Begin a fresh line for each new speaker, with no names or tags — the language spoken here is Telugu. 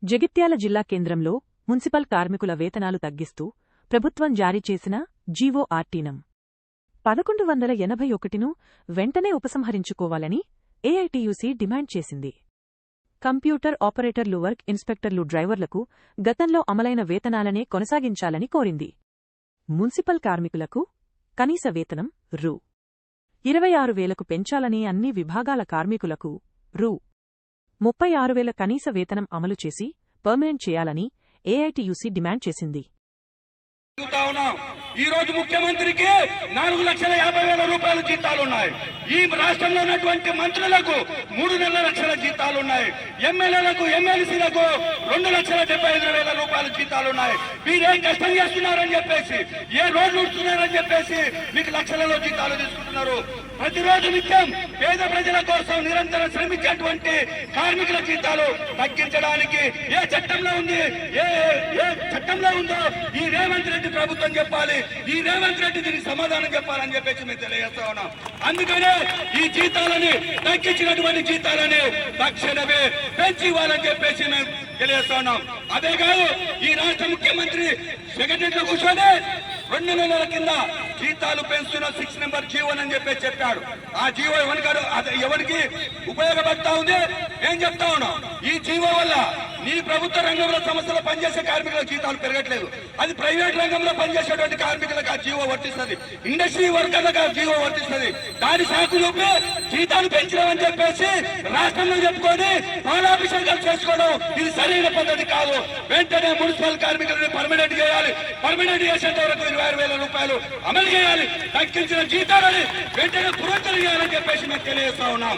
జగిత్యాల జిల్లా కేంద్రంలో మున్సిపల్ కార్మికుల వేతనాలు తగ్గిస్తూ ప్రభుత్వం జారీ చేసిన జీవోఆర్టీ నం. 1181ను వెంటనే ఉపసంహరించుకోవాలని ఏఐటీయూసీ డిమాండ్ చేసింది. కంప్యూటర్ ఆపరేటర్లు, వర్క్ ఇన్స్పెక్టర్లు, డ్రైవర్లకు గతంలో అమలైన వేతనాలనే కొనసాగించాలని కోరింది. మున్సిపల్ కార్మికులకు కనీస వేతనం రూ. 26,000కు పెంచాలని, అన్ని విభాగాల కార్మికులకు రూ. 36,000 కనీస వేతనం అమలు చేసి పర్మనెంట్ చేయాలని ఏఐటీయూసీ డిమాండ్ చేసింది.
ఈ రోజు ముఖ్యమంత్రికి 4,50,000 రూపాయల జీతాలున్నాయి. ఈ రాష్ట్రంలో ఉన్నటువంటి మంత్రులకు 3 లక్షల జీతాలున్నాయి. ఎమ్మెల్యేలకు, ఎమ్మెల్సీలకు 2,75,000 రూపాయల జీతాలున్నాయి. మీరేం కష్టం చేస్తున్నారని చెప్పేసి, ఏ రోడ్లు ఉడుతున్నారని చెప్పేసి మీకు లక్షలలో జీతాలు తీసుకుంటున్నారు. ప్రతిరోజు నిత్యం పేద ప్రజల కోసం నిరంతరం శ్రమించేటువంటి కార్మికుల జీతాలు తగ్గించడానికి ఏ చట్టంలో ఉంది, ఏ చట్టంలో ఉందో ఈ రేవంత్ రెడ్డి ప్రభుత్వం చెప్పాలి. ఈ రేవంత్ రెడ్డి దీనికి సమాధానం చెప్పాలని చెప్పేసి మేము తెలియజేస్తా ఉన్నాం. అందుకనే ఈ జీతాలని తగ్గించినటువంటి జీతాలని తక్షణమే పెంచి ఇవ్వాలని చెప్పేసి మేము తెలియజేస్తా ఉన్నాం. అదే కాదు, ఈ రాష్ట్ర ముఖ్యమంత్రి సెక్రటరీలో కూర్చొని 2 నెలల కింద జీతాలు పెంచుతున్న 6 నెంబర్ జీవో అని చెప్పేసి చెప్పాడు. ఆ జీవో ఎవరికి ఉపయోగపడతా ఉంది ఏం చెప్తా ఉన్నాం. ఈ జీవో వల్ల నీ ప్రభుత్వ రంగంలో సంస్థలో పనిచేసే కార్మికుల జీతాలు పెరగట్లేదు. అది ప్రైవేట్ రంగంలో పనిచేసేటువంటి కార్మికులకు ఆ జీవో వర్తిస్తుంది. ఇండస్ట్రీ వర్కర్లకు ఆ జీవో వర్తిస్తుంది. దాని సాకు చూపి జీతాలు పెంచడం చెప్పేసి రాష్ట్రంలో చెప్పుకొని పాలాభిషేకాలు చేసుకోవడం ఇది సరైన పద్ధతి కాదు. వెంటనే మున్సిపల్ కార్మికులను పర్మనెంట్ చేయాలి. పర్మనెంట్ చేసేంత వరకు 26,000 రూపాయలు అమలు చేయాలి. తగ్గించిన జీతాలని వెంటనే పునరుద్ధరణ చేయాలని చెప్పేసి మేము తెలియజేస్తా ఉన్నాం.